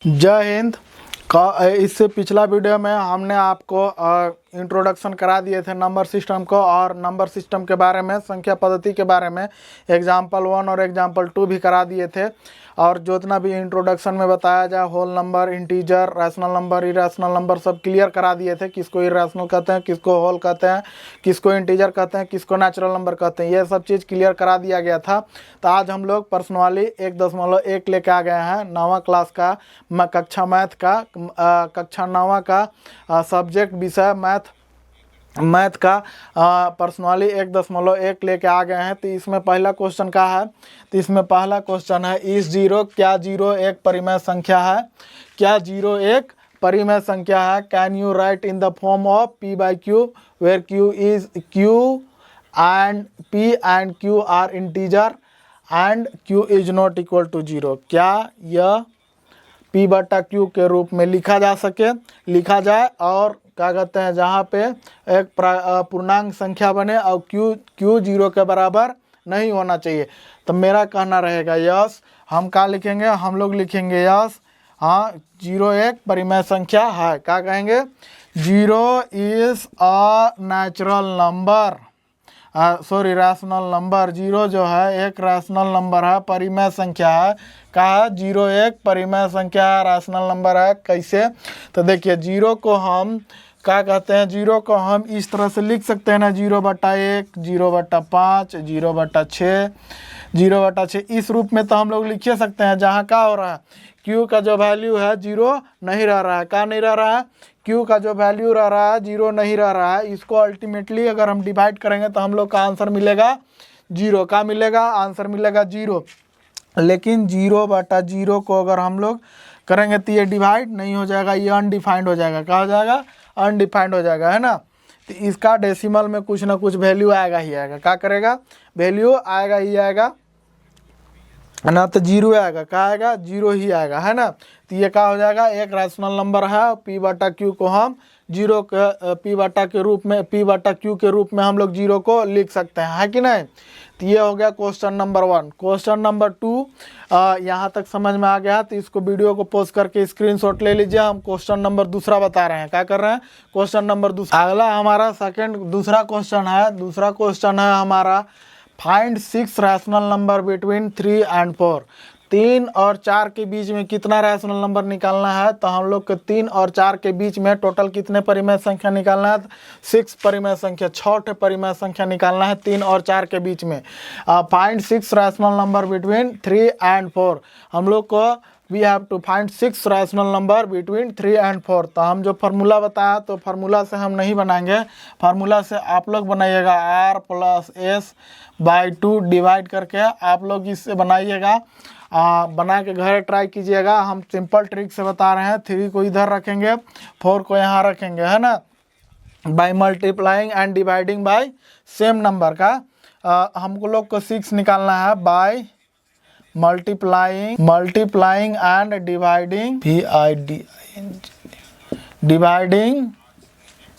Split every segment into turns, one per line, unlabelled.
जय हिंद। इससे पिछला वीडियो में हमने आपको इंट्रोडक्शन करा दिए थे नंबर सिस्टम को, और नंबर सिस्टम के बारे में, संख्या पद्धति के बारे में एग्जाम्पल 1 और एग्जाम्पल 2 भी करा दिए थे। और जितना भी इंट्रोडक्शन में बताया जाए, whole number, integer, rational number, irrational number, सब क्लियर करा दिए थे। किसको इरेशनल कहते हैं, किसको होल कहते हैं, किसको इंटीजर कहते हैं, किसको नेचुरल नंबर कहते हैं, ये सब चीज़ क्लियर करा दिया गया था। तो आज हम लोग पर्सनली 1.1 लेके आ गए हैं, 9वां क्लास का, कक्षा मैथ का, कक्षा 9वां का सब्जेक्ट विषय मैथ का पर्सनली 1.1 लेके आ गए हैं। तो इसमें पहला क्वेश्चन का है, तो इसमें पहला क्वेश्चन है, इस जीरो, क्या जीरो एक परिमेय संख्या है? क्या जीरो एक परिमेय संख्या है? Can you write in the form of p/q where q and p and q are integer and q is not equal to 0। क्या यह p/q के रूप में लिखा लिखा जाए, और क्या कहते हैं, जहाँ पे एक पूर्णांक संख्या बने और q 0 के बराबर नहीं होना चाहिए। तो मेरा कहना रहेगा यस। हम क्या लिखेंगे? हम लोग लिखेंगे यस। हाँ, 0 एक परिमेय संख्या है। क्या कहेंगे? 0 is a natural number, sorry rational number. 0 जो है एक रैशनल नंबर है, परिमेय संख्या है। कहा 0 एक परिमेय संख्या है, रैशनल नंबर है। कैसे? तो देखिए, 0 को हम क्या कहते हैं, 0 को हम इस तरह से लिख सकते हैं ना, 0/1, 0/5, 0/6, 0/6, इस रूप में तो हम लोग लिख सकते हैं। जहाँ क्या हो रहा है, q का जो वैल्यू है 0 नहीं रह रहा है। क्या नहीं रह रहा है? q का जो वैल्यू रह रहा है 0 नहीं रह रहा है। इसको अल्टीमेटली अगर हम डिवाइड करेंगे तो हम लोग का आंसर मिलेगा 0। क्या मिलेगा? आंसर मिलेगा 0। लेकिन 0/0 को अगर हम लोग करेंगे तो ये डिवाइड नहीं हो जाएगा, ये अनडिफाइंड हो जाएगा। क्या हो जाएगा? अनडिफाइंड हो जाएगा, है ना। तो इसका डेसिमल में कुछ ना कुछ वैल्यू आएगा ही आएगा। क्या करेगा? वैल्यू आएगा ही आएगा, है ना। तो 0 आएगा। क्या आएगा? 0 ही आएगा, है ना। तो ये क्या हो जाएगा? एक रैशनल नंबर है। p/q को हम 0 के p/q के रूप में हम लोग 0 को लिख सकते हैं, है कि नहीं। तो ये हो गया क्वेश्चन नंबर 1। क्वेश्चन नंबर 2 यहाँ तक समझ में आ गया, तो इसको वीडियो को पॉज करके स्क्रीनशॉट ले लीजिए। हम क्वेश्चन नंबर दूसरा बता रहे हैं। क्या कर रहे हैं? क्वेश्चन नंबर दूसरा। अगला हमारा दूसरा क्वेश्चन है। दूसरा क्वेश्चन है हमारा, find 6 rational number between 3 and 4। 3 और 4 के बीच में कितना रैशनल नंबर निकालना है? तो हम लोग को 3 और 4 के बीच में टोटल कितने परिमेय संख्या निकालना है? 6 परिमेय संख्या, 6 परिमेय संख्या निकालना है 3 और 4 के बीच में। Find 6 rational number between 3 and 4। हम लोग को we have to find 6 rational number between 3 and 4। तो हम जो फार्मूला बताया, तो फार्मूला से हम नहीं बनाएंगे, फार्मूला से आप लोग बनाइएगा। r+s/2 डिवाइड करके आप लोग इससे बनाइएगा। बना के घर ट्राई कीजिएगा। हम सिंपल ट्रिक से बता रहे हैं। 3 को इधर रखेंगे, 4 को यहाँ रखेंगे, है ना। By multiplying and dividing by same number का हमको लोग को 6 निकालना है। बाय मल्टीप्लाइंग एंड डिवाइडिंग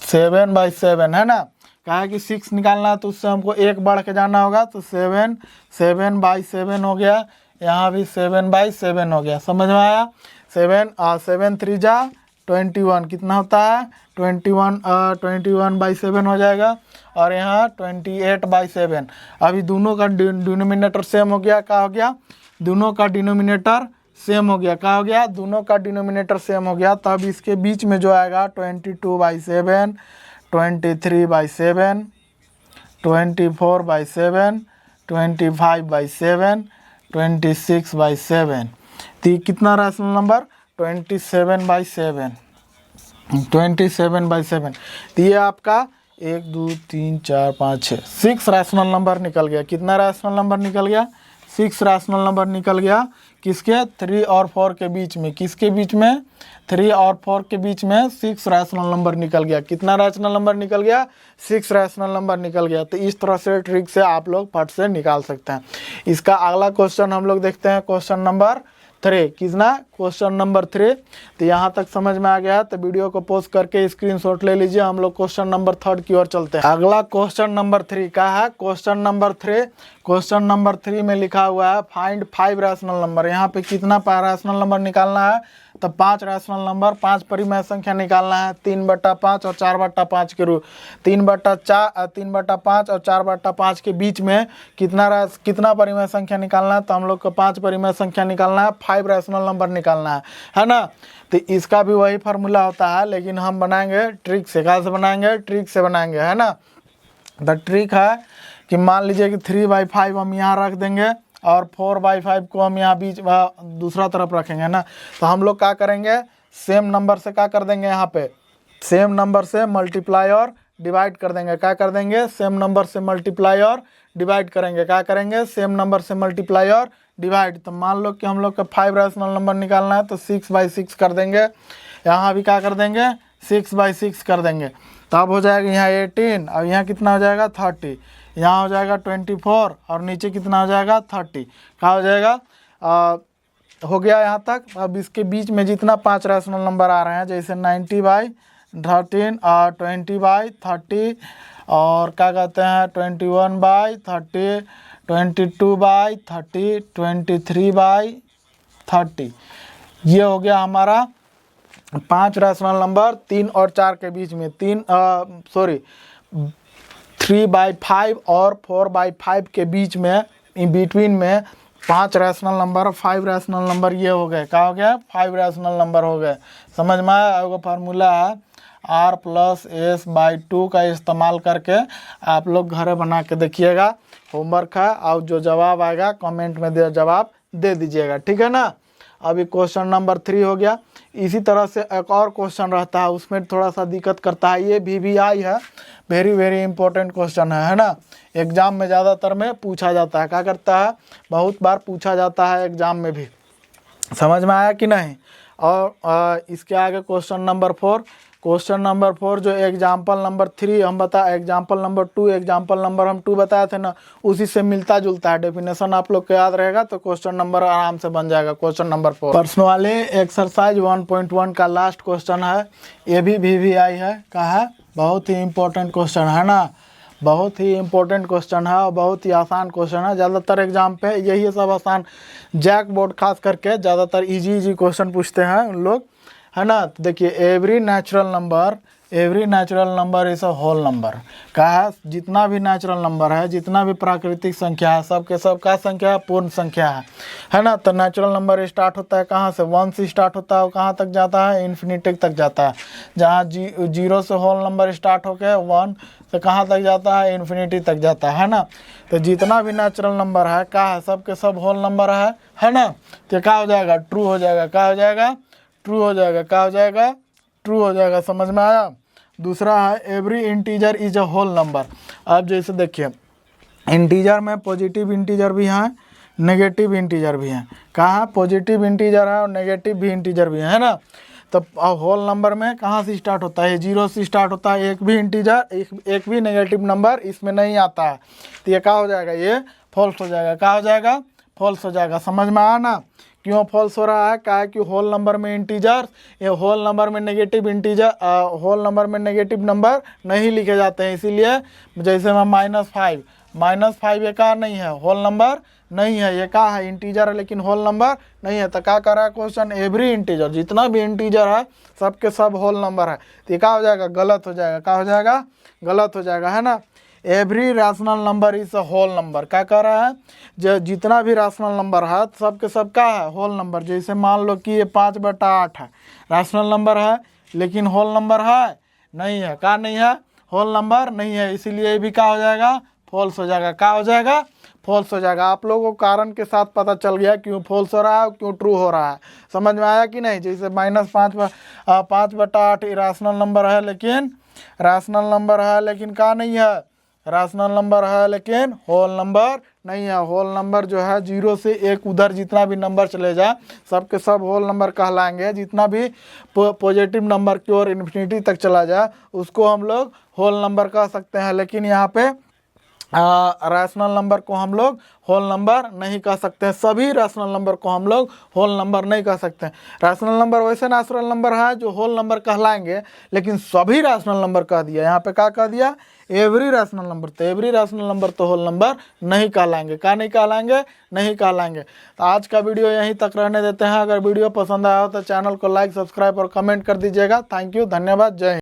7/7, है ना। कहा कि 6 निकालना है, तो उससे हमको 1 बढ़ के जाना होगा। तो 7/7 हो गया। यहाँ भी 7/7 हो गया। समझ में आया? 7 3 जा 21, कितना होता है? 21/7 हो जाएगा। और यहाँ 28/7। अभी दोनों का डिनोमिनेटर सेम हो गया। क्या हो गया? दोनों का डिनोमिनेटर सेम हो गया। क्या हो गया? दोनों का डिनोमिनेटर सेम हो गया। तब इसके बीच में जो आएगा 22/7, 23/7, 24/7, 25/7, 26/7। तो कितना रैशनल नंबर? 27/7। तो ये आपका 1 2 3 4 5 6 रैशनल नंबर निकल गया। कितना रैशनल नंबर निकल गया? 6 रैशनल नंबर निकल गया। किसके? 3 और 4 के बीच में। किसके बीच में? 3 और 4 के बीच में 6 रैशनल नंबर निकल गया। कितना रैशनल नंबर निकल गया? 6 रैशनल नंबर निकल गया। तो इस तरह से ट्रिक से आप लोग फट से निकाल सकते हैं। इसका अगला क्वेश्चन हम लोग देखते हैं, क्वेश्चन नंबर 3। कितना? Question number 3। तो यहाँ तक समझ में आ गया, तो वीडियो को पॉज करके स्क्रीनशॉट ले लीजिए। हम लोग क्वेश्चन नंबर 3 की ओर चलते हैं। अगला क्वेश्चन नंबर 3 का है। क्वेश्चन नंबर 3 क्वेश्चन नंबर 3 में लिखा हुआ है फाइंड 5 रैशनल नंबर। यहाँ पे कितना रैशनल नंबर निकालना है? तो 5 रैशनल नंबर, 5 परिमेय संख्या निकालना है 3/5 और 4/5 के रूप। 3/5 और 4/5 के बीच में कितना परिमेय संख्या निकालना है, तो हम लोग को 5 परिमेय संख्या निकालना है, 5 रैशनल नंबर निकालना है ना। तो इसका भी वही फार्मूला होता है, लेकिन हम बनाएंगे ट्रिक से। कैसे बनाएंगे? ट्रिक से बनाएंगे, है ना। द ट्रिक है कि मान लीजिए कि 3/5 हम यहाँ रख देंगे और 4/5 को हम यहाँ बीच दूसरा तरफ रखेंगे ना। तो हम लोग क्या करेंगे, सेम नंबर से क्या कर देंगे, यहाँ पे सेम नंबर से मल्टीप्लाई और डिवाइड कर देंगे। क्या कर देंगे? सेम नंबर से मल्टीप्लाई और डिवाइड करेंगे। क्या करेंगे? सेम नंबर से मल्टीप्लाई और डिवाइड। तो मान लो कि हम लोग का 5 रैशनल नंबर निकालना है, तो 6/6 कर देंगे। यहाँ भी क्या कर देंगे? 6/6 कर देंगे। तब हो जाएगा यहाँ 18 और यहाँ कितना हो जाएगा 30, यहाँ हो जाएगा 24 और नीचे कितना हो जाएगा 30। क्या हो जाएगा? हो गया यहाँ तक। अब इसके बीच में जितना 5 रैशनल नंबर आ रहे हैं, जैसे 90/13 और 20/30 और क्या कहते हैं 21/30, 22/30, 23/30, ये हो गया हमारा 5 रैशनल नंबर 3 और 4 के बीच में। 3/5 और 4/5 के बीच में, इन बिटवीन में 5 रैशनल नंबर, 5 रैशनल नंबर ये हो गए। क्या हो गया? 5 रैशनल नंबर हो गए। समझ में आया? वो फार्मूला है R+S/2 का इस्तेमाल करके आप लोग घर बना के देखिएगा। होमवर्क है, और जो जवाब आएगा कमेंट में जवाब दे दीजिएगा, ठीक है ना। अभी क्वेश्चन नंबर 3 हो गया। इसी तरह से एक और क्वेश्चन रहता है, उसमें थोड़ा सा दिक्कत करता है। ये VVI है, वेरी इंपॉर्टेंट क्वेश्चन है ना। एग्जाम में ज़्यादातर में पूछा जाता है। क्या करता है? बहुत बार पूछा जाता है एग्जाम में भी। समझ में आया कि नहीं? और इसके आगे क्वेश्चन नंबर 4। क्वेश्चन नंबर 4 जो एग्जाम्पल नंबर 3 हम एग्जाम्पल नंबर 2, एग्जाम्पल नंबर हम 2 बताए थे ना, उसी से मिलता जुलता है। डेफिनेशन आप लोग को याद रहेगा तो क्वेश्चन नंबर आराम से बन जाएगा। क्वेश्चन नंबर 4 प्रश्न वाले एक्सरसाइज 1.1 का लास्ट क्वेश्चन है। ये भी VVI है। कहा है? बहुत ही इंपॉर्टेंट क्वेश्चन है ना, बहुत ही इंपॉर्टेंट क्वेश्चन है और बहुत ही आसान क्वेश्चन है। ज़्यादातर एग्जाम पे यही सब आसान, जैक बोर्ड खास करके ज़्यादातर इजी क्वेश्चन पूछते हैं उन लोग, है ना। तो देखिए, every natural number is a whole number. क्या है? जितना भी नेचुरल नंबर है, जितना भी प्राकृतिक संख्या है, सब के सब का संख्या है, पूर्ण संख्या है ना। तो नेचुरल नंबर स्टार्ट होता है कहाँ से? 1 से स्टार्ट होता है और कहाँ तक जाता है? इन्फिनिटी तक जाता है। जहाँ 0 से होल नंबर स्टार्ट होकर 1 से कहाँ तक जाता है? इन्फिनिटी तक जाता है ना। तो जितना भी नेचुरल नंबर है, क्या है? सब के सब होल नंबर है ना। तो क्या हो जाएगा? ट्रू हो जाएगा। क्या हो जाएगा? ट्रू हो जाएगा। क्या हो जाएगा? ट्रू हो जाएगा। समझ में आया? दूसरा है every integer is a whole number. अब जैसे देखिए, इंटीजर में पॉजिटिव इंटीजर भी हैं, नेगेटिव इंटीजर भी हैं। कहाँ? पॉजिटिव इंटीजर है और नेगेटिव भी इंटीजर भी है ना। तो होल नंबर में कहाँ से स्टार्ट होता है? 0 से स्टार्ट होता है। एक भी इंटीजर, एक भी नेगेटिव नंबर इसमें नहीं आता है। तो ये क्या हो जाएगा? ये फॉल्स हो जाएगा। क्या हो जाएगा? फॉल्स हो जाएगा। समझ में आया ना? क्यों फॉल्स हो रहा है? क्या है कि होल नंबर में इंटीजर, ये होल नंबर में नेगेटिव इंटीजर, होल नंबर में नेगेटिव नंबर नहीं लिखे जाते हैं। इसीलिए जैसे मैं -5 ये क्या नहीं है? होल नंबर नहीं है। ये क्या है? इंटीजर है, लेकिन होल नंबर नहीं है। तो क्या कर रहा है क्वेश्चन? एवरी इंटीजर, जितना भी इंटीजर है सब के सब होल नंबर है। तो ये क्या हो जाएगा? गलत हो जाएगा। क्या हो जाएगा? गलत हो जाएगा, है ना। Every rational number is a whole number. क्या कह रहा है? जो जितना भी रैशनल नंबर है सब के सब क्या है? Whole number. जैसे मान लो कि ये 5/8 है, रैशनल नंबर है, लेकिन होल नंबर है नहीं है। क्या नहीं है? होल नंबर नहीं है। इसीलिए ये भी क्या हो जाएगा? फॉल्स हो जाएगा। क्या हो जाएगा? फॉल्स हो जाएगा। आप लोगों को कारण के साथ पता चल गया क्यों फॉल्स हो रहा है, क्यों ट्रू हो रहा है। समझ में आया कि नहीं? जैसे -5/8 रैशनल नंबर है, लेकिन रैशनल नंबर है, लेकिन क्या नहीं है? रैशनल नंबर है, लेकिन होल नंबर नहीं है। होल नंबर जो है 0 से 1 उधर जितना भी नंबर चले जाए सब के सब होल नंबर कहलाएंगे। जितना भी पॉजिटिव नंबर की ओर इन्फिनिटी तक चला जाए उसको हम लोग होल नंबर कह सकते हैं। लेकिन यहाँ पे रैशनल नंबर को हम लोग होल नंबर नहीं कह सकते हैं। सभी रैशनल नंबर को हम लोग होल नंबर नहीं कह सकते हैं। रैशनल नंबर वैसे नेचुरल नंबर है जो होल नंबर कहलाएंगे, लेकिन सभी रैशनल नंबर कह दिया। यहाँ पे क्या कह दिया? Every rational number. तो एवरी रैशनल नंबर तो होल नंबर नहीं कहलाएंगे। क्या नहीं कहलाएंगे? नहीं कहलाएंगे। तो आज का वीडियो यहीं तक रहने देते हैं। अगर वीडियो पसंद आया हो तो चैनल को लाइक, सब्सक्राइब और कमेंट कर दीजिएगा। थैंक यू, धन्यवाद, जय हिंद।